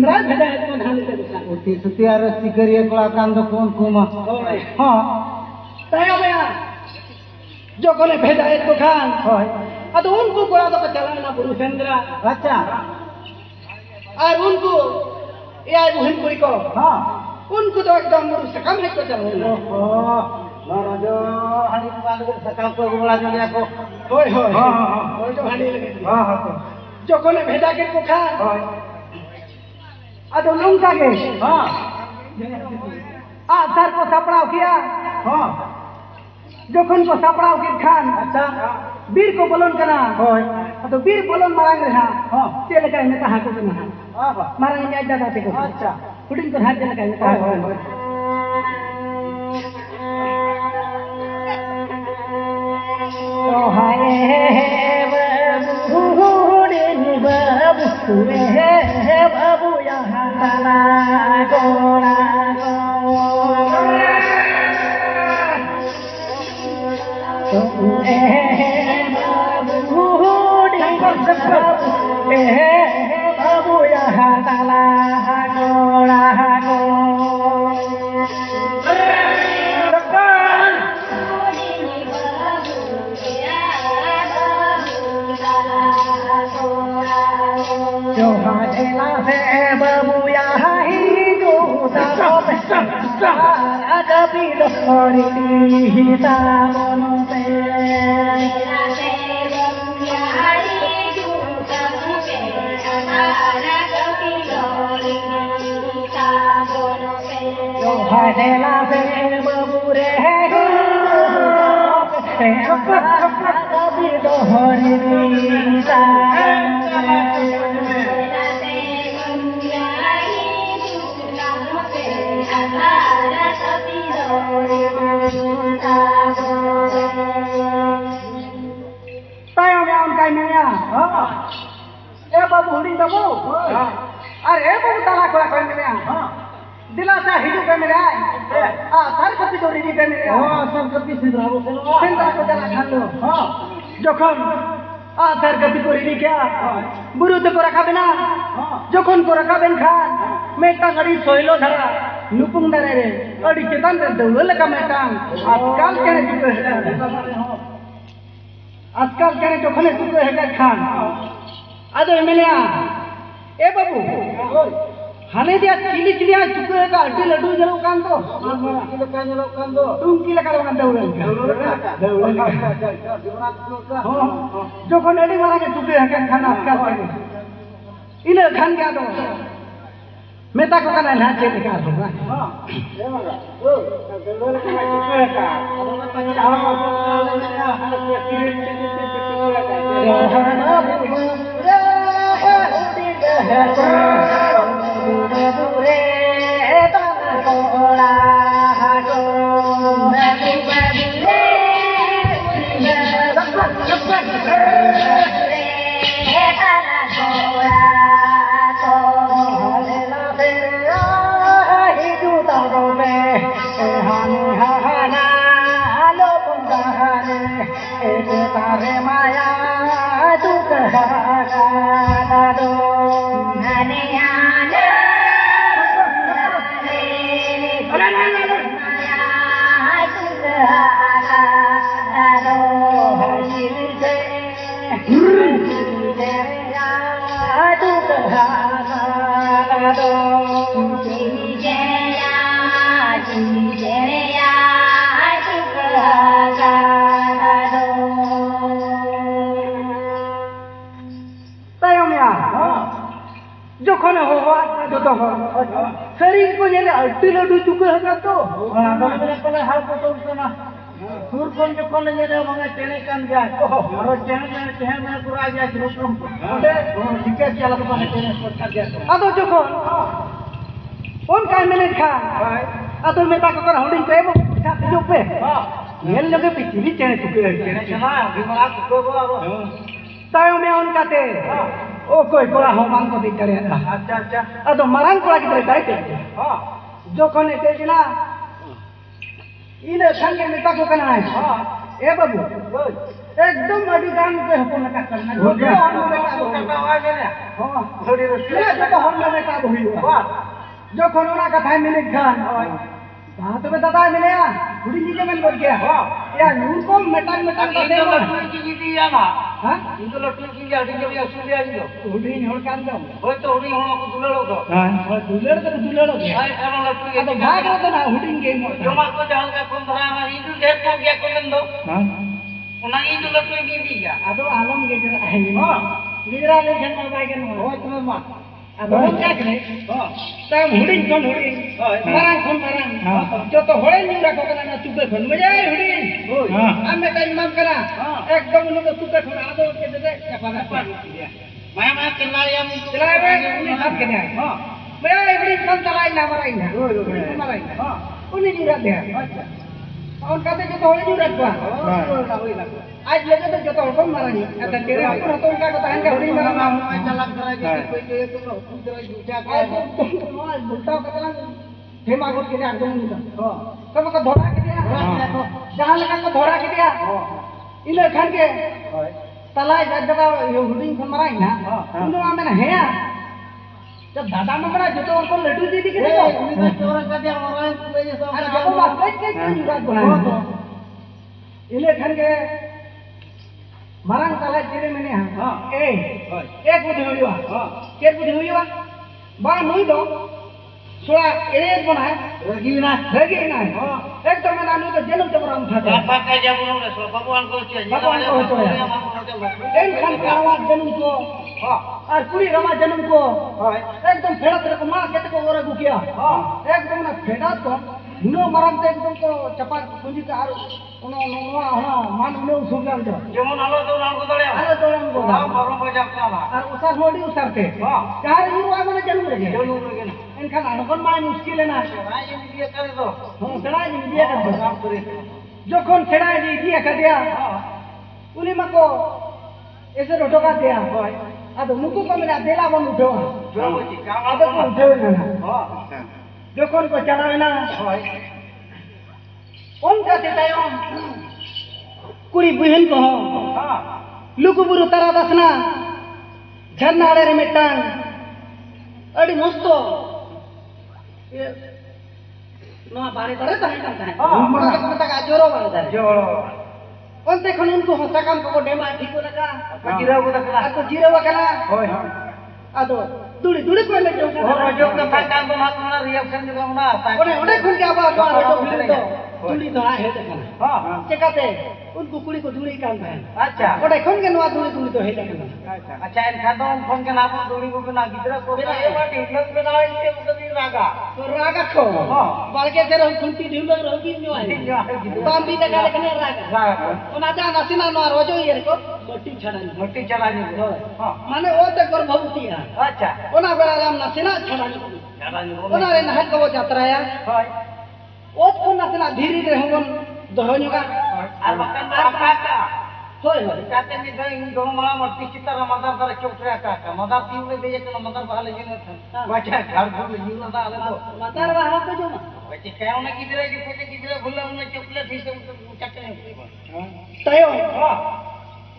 सेंद्रा भेजा है तो धान से दुकान उठी सुतियार सिकरिया कोड़ा कान दो कौन कुमा हां ताया भैया जो कोने भेजा है तो खान अब उनको कोड़ा तो चलाना बुरु सेंद्रा अच्छा और उनको या बुहन कोई को हां उनको तो एकदम बुरु सकम है तो चलाना ओहो नरजो हानी बांध के सकम को गोला जलिया को होय होय हां हां जो हानी लगे हां हां जो कोने भेजा के तो खान अब लुंगा के हां सर को सपड़ाव किया हां जोखन को सपड़ाव के खान अच्छा वीर को बोलन कना होय तो वीर बोलन मांग रहा हां चले का ने कहा को ना हां मारा ने दादा से को अच्छा पुडिंग को हाथ चले का ने कहा होय तो हाय बाबू रे बाबू रे बाबू यहाँ ताला गोड़ा बाबू यहाँ ताला गोड़ा जो हाथेला से बाबू यहाँ ही जो कभी लोरी हिता मनो जो हाथेला से बाबू रे कभी लोरी हिता बाबू हुडिंग बाबू अरे बाबू ताला कोला कोई मेरे दिला सा हिजू पे मेरे सर कपी तो रेडी पे मेरे सब कपी सिंद्रा को सेंद्रा को जला खान लो जोखन सर कपी को रेडी क्या बुरु तो को रखा बिना जोखन को रखा बिन खान मेटा गड़ी सोइलो धरा नुपुंग दरे रे अड़ी चेतन रे दौल का मेटा आजकल के चुके है आजकल के जोखने चुके है खान आदो मिलिया ए बाबू हाने दिया चिली चिलिया चुके है का अड्डी लड्डू जलो कान दो किलो का जलो कान दो तुम की लगा कान दो जो को नडी मारा के चुके है का खाना आजकल के इले खान क्या दो मेता को kana ना चेक का होगा हां ए मारा ओ दंडोल के मैं चुके है का अब मैं पानी शरीर को ये अड्डी लड्डू चुके हैं तो हाल को तो ना सुर कौन जो कौन ये रे मंगे टेने कान गया और टेने में पूरा गया रुकम ठीक है चला तो पाने टेने पड़ता गया अब जो कौन काय मैंने खा अब तो मेटा को कर होल्डिंग पे वो पूछा जो पे ये लगे पिछली टेने चुके हैं टेने चला दिमाग को तायो में उनका ते ओ कोई कोला हो मांग को दे चले अच्छा अच्छा अब तो मरंग कोला की तरह जाते हां जो कोने ते ना इने संगे मेटा को करना है ए बाबू एकदम अड़ी गान पे हपन का करना जो तो हम बेटा कटा हुआ है ना हां थोड़ी ये तो हम बेटा हुई जो कोरोना का था मिले खान कहां तो दादा मिले या थोड़ी नीचे में बोल गया या न्यू को मेटा मेटा का दे लट्टू की दी या ना हां इनको लट्टू की गाड़ी के भी असुल दिया जी थोड़ी नहीं कान दो होय तो उड़ी हम को दुलड़ो तो हां दुलड़ गया हाय कारण लट्टू ये तो भाग रहा था ना हुडिंग गेम जमा को जहां का कौन धरा में इंदु ढेर को गया कोन दो हां उना इंदु लट्टू की दी गया अदो आलम गेजरा है गेजरा ले जन बाय के नो होय तो मा अब हम क्या करे तब हुडिंग कोन हुडिंग मारंग कोन मारंग जो तो होळे न्यू रखो कना ना तुके कोन मजे हुडिंग हां हमें टाइम मान करा एकदम नो तुके कोन आदो के दे कपा मैं किनारे हम चलाए बे उनी हाथ के हां मैं हुडिंग कोन चलाई ना माराई ना माराई हां उनी न्यू रख दे अच्छा और कहते जो तो होळे न्यू रखवा आज लगे तो जो तो कोन मारानी आता तेरे अपन तो उनका को तहन का हुडिंग मारा मैं चला करा के कोई के तो कुदरा जुटा का बुलता कतला फेमा को के एकदम नहीं तो को धोरा के दिया जहां लगा को धोरा के दिया इले खान के तलाई जगह ये हुडिंग को माराई ना उनो में ना है जब दादा में बड़ा जो तो उनको लड्डू दी के देखो उन्हें चोरा कर दिया और ये सब अरे बाबू बात के जुगाड़ बनाया इले खान के मारंग तला जिरे में हां ए एक बुद्धि हुईवा के बुद्धि हुईवा बा नई दो सोला एक बनाए रगी ना एकदम ना नु तो जन्म तो राम था बापा का जब उन्होंने सो भगवान को चाहिए भगवान को चाहिए इन खान का आवाज जन्म को और पूरी रमा जन्म को एकदम फेड़त रे को मां केत को ओरे गुकिया एकदम ना फेड़ा तो नो मरम ते एकदम को चपा पुंजी का आरो उनो नो मान उनो सुगल जो जेमन आलो तो नाम को दड़े आलो तो नाम को नाम भरम बजा का और उसार मोडी उसारते चार यूरो आ मैंने जन्म रे जरूर लगे ना इनखान अनकन माय मुश्किल है ना राय जी दिया करे तो हां सड़ा जी दिया कर दो काम करे जोखन छड़ा जी दिया कर दिया उनी मको ऐसे रोटो का दिया अब मुको को मेरा देला बन उठो जो होती काम अब को उठो ना हां जोखन को चलावे ना उनका देतायो कुड़ी बहन को हां लुकु बुरु तारा दसना झरनाड़े रे मिटान अड़ी मस्तो ये नो बारे तारे ताहे करता है हां मत का जोरो बारे तारे जोरो onte khon unko hosa kam ko dema thiko laka जीरा को दखला ato jiro wakala होय हां ado duri duri ko le jo और जो का काम तो मात ना रिएक्शन जो ना ode khon ke aba to to bhil to duri to he dekana हां chekate unko kuri ko duri kan bhai अच्छा ode khon ke noa duri duri to he dekana अच्छा इन खातो फोन के नाम दूरी को ना गिदरा को ये बात इतना में ना इनके उतनी रागा to raga ko हां balke se ro khunti dhilo ro bi no ai bambi da kale kana raga ona ja nasina no rojo yer ko मोटी चला जी हां माने ओ ते गर्भवती है अच्छा ओना बेला राम नसेना छड़ा चला जी ओना रे नहर को यात्रा या हाय ओ को नसेना धीरे धीरे हम दहनुगा और बकन का का होय होय काते में दो इन दोनों माला मट्टी चित्तर मदर दर चौकरा का मदर तीन में बेजे के मदर भाले जिन था बचा घर को जीव ना आले तो मदर वहां पे जो बच्चे क्या उन्हें किधर की पहले किधर भूला उन्हें चॉकलेट ही से चकने तयो हां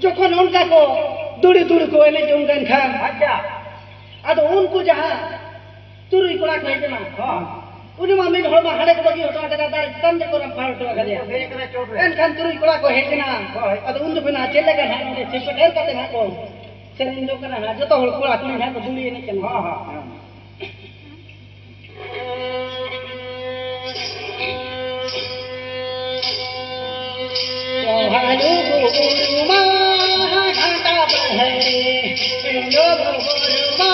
যখন उनका को दूरी दूरी को एने जो उनका खान अच्छा अद उनको जहां तुरी कोला को हेजना हां उनी मामी घर में हड़े को बगी हटवा के दादा तंज को रम फाड़ हटवा के बेजे के चौकरे एन खान तुरी कोला को हेजना अद उन बिना चले के हां ने सिप ढेर करते ना को सेन जो करना जो तो कोला तुनी है तो दूरी एने चलना हां हां हालो गुरुमा घाटा बहरे लो गुरुमा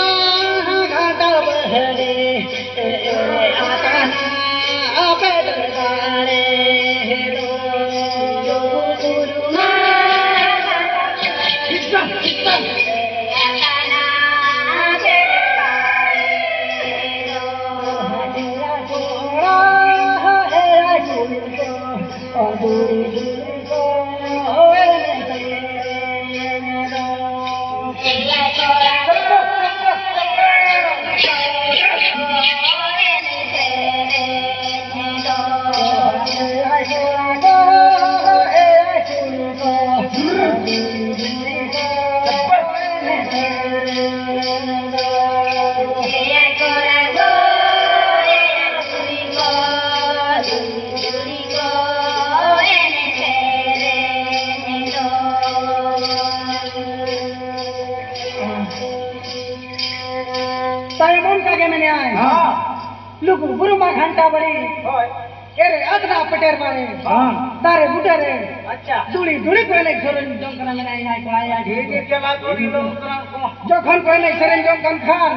घाटा बहरे आता ना पैदलदारे लो गुरुमा हिस्सा हिस्सा आता ना पैदलदारे लो हजरा कोड़ा है को दूरी दूरी को होए नहीं lugu buru ma ghanta bari hoy ere adna peter mare dare budare duli duli ko ene seren jong kana mena ai ko aya ये चला तो इन लोग को jokhon ko ene seren jong kan khan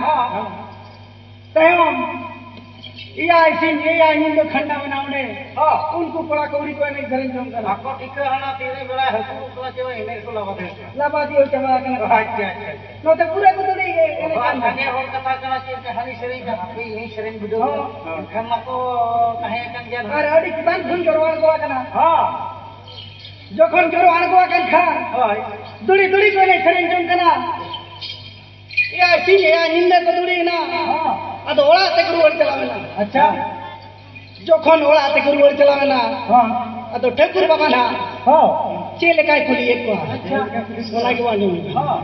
tayom iya isin iya nindo khanda बनाउने उनको पड़ा कौड़ी को ene seren jong kan आपको ठीक रहना तेरे बड़ा है तू तो जो इन्हें को लगा दे laba dio chama kana अच्छा no te pura ko duli ene kan आगे और कथा करना चाहिए हनी शरीर का हाथी यही शरीर बुझो खाना को कहे kan गया ar adi kitan phun jorwan ko kana हां jokhon jorwan ko kan khan होय duli duli ko ene seren jong kana iya isin iya nindo ko duli na ado ola te guru ol chalawena अच्छा jokhon ola te guru ol chalawena हां ado Thakur बाबा ना हां चेले काय खुली एक को अच्छा ओला के वाणी हां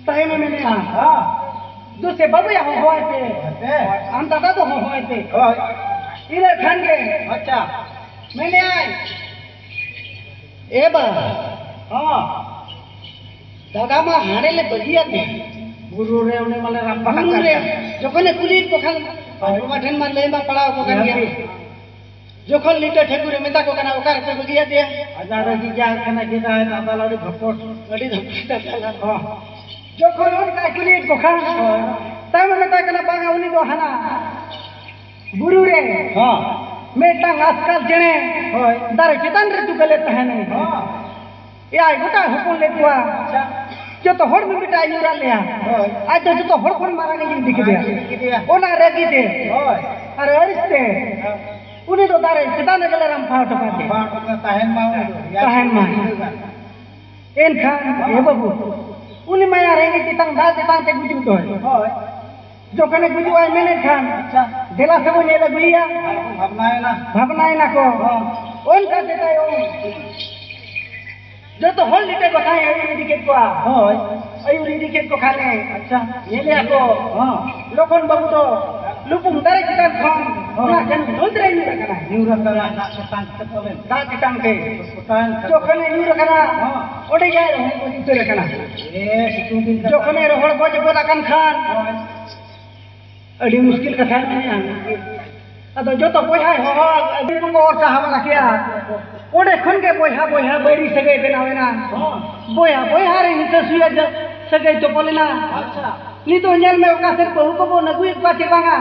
तहे में मैंने हां दूसरे बाबू या होए थे हम दादा तो होए थे होय इधर खान के अच्छा मैंने आए ए बा हां दादा मा हाड़े ले बजिया थे गुरु रे उन्हें माने रंपा गुरु रे जोखने कुली को खान बाबा ठन मा लेबा पड़ाव को kan गया जोखन लीटर ठेकुरे मेता को कना ओकार पे बगिया दे हजार की जा खाना kita ada lalu भपट अड़ी धपटा चला जोखन उन का कुली को खान तब मेता कना बागा उनी दो हना गुरु रे हां मेटा आजकल जने होय दारे चितन रे तू गले तहने हां या गोटा हुकुम ले तुआ अच्छा जो तो हड़ में बेटा यूरा ले होय आज तो जो तो हड़ कोन मारा नहीं दिख की दिया दिया ओना रेगी दे होय अरे अरिस्ते उन्हें तो दारे चितन गले राम फाट पाते बाण का ताहन माऊ ताहन माऊ। एन खान ये बाबू उन्हें माया रहेगी चितन दा चितन ते गुजू तो है होय जो कने गुजू आए मैंने खान अच्छा देला से वो नेला गुलिया भावना है ना भावना ना को ओन का देता है जो तो हल लीटे को खाए आयुर्वेदिक के को होय आयुर्वेदिक के को खाने अच्छा ये ले को हां लोकन बाबू तो लुपुम दारे चितन खान ना जन धोतरे नहीं रखना न्यूरा करा ना संत तले दा चितन के पुतान जो कने न्यू रखना ओडे जाए रहो को चितन रखना ए सितु दिन जो कने रोहड़ को जो बोला खान अड़ी मुश्किल कथा नहीं है अतो जो तो बोया हो अभी को और साहब रखिया ओडे खन के बोया बोया बैरी सगे बनावे ना बोया बोया रे हित सुया सगे तो बोलेना अच्छा नी तो अंजल में ओका सिर बहु को नगुई का चिबांगा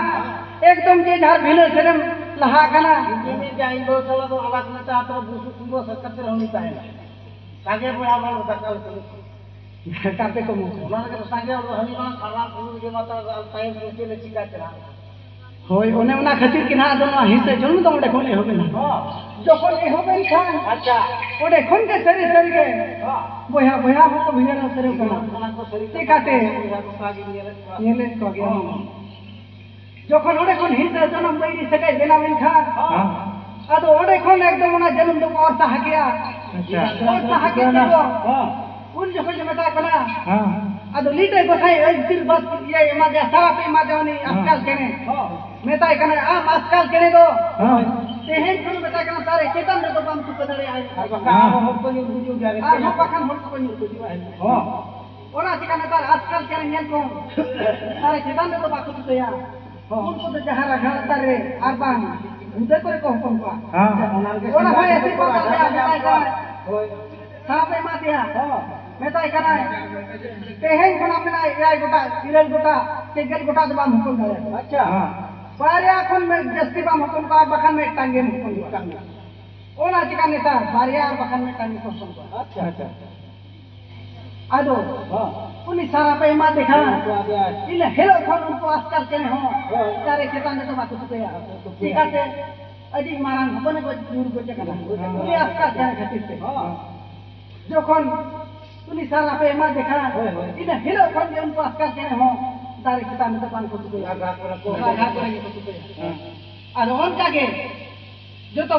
एकदम जे झार भिले सरम लहा कना ini jain bawa salah tu alat neta atau busuk semua sekat terhuni tahu. Kaget boleh apa lu tak kalau tu. कापे को मुख Orang kita sangat lu hari mana salah dulu dia mata tahu mesti lecika cerah. होय ओने ओना खातिर कि ना दोनो हिस्से जोन तो ओडे कोने होबे ना जो कोने होबे खान अच्छा ओडे कोन के सरी सरी के बोया बोया हो को भिने ना सरे कना orang tu seri ते काटे lagi dia ये ले को गया जो कोन ओडे कोन हिस्से जन्म बैरी सके देना में खान अदो ओडे कोन एकदम ओना जन्म तो और सा हकिया अच्छा और सा हकिया उन जो कोन मता कना अदो लीटे बसाई दिल बस ये मादे सारा पे मादेवनी आजकल केने मेता कने आ आजकल केने दो तेहेन कुन मेता कने सारे चेतन रे तो बम तू कदरे आई हम को नहीं बुझू जा रे आ पकन होल को नहीं बुझी आई ओना चिकन तार आजकल केने नेल को सारे चेतन रे तो बाकु तो या उनको तो जहां रखा तारे आरबान उदे करे को हुकुम पा ओना होय ऐसी बात है होय सारा पे मादिया मेताय कनाय तेहेन खना मेना एआई गोटा इरल गोटा केगल गोटा दो बाम हुकुम दाड़े अच्छा हां बारिया खन में जस्ती बाम हुकुम का बखान में टांगे हुकुम ओना चिका नेता बारिया और बखान में टांगे हुकुम को अच्छा अच्छा आदो हां पुलिस सारा पे मा देखा तो आ गया इन हेलो खन उनको आजकल के हो तारे खेता ने तो बात तो ठीक है अजी मारान हपने को दूर को चकना पुलिस आजकल के खातिर से हां যখন পুলিশ সারা पे मा देखा इन हेलो खन के उनको आजकल के हो तारे खेता ने तो पान को लगा कर को लगा कर को और उनका के जो तो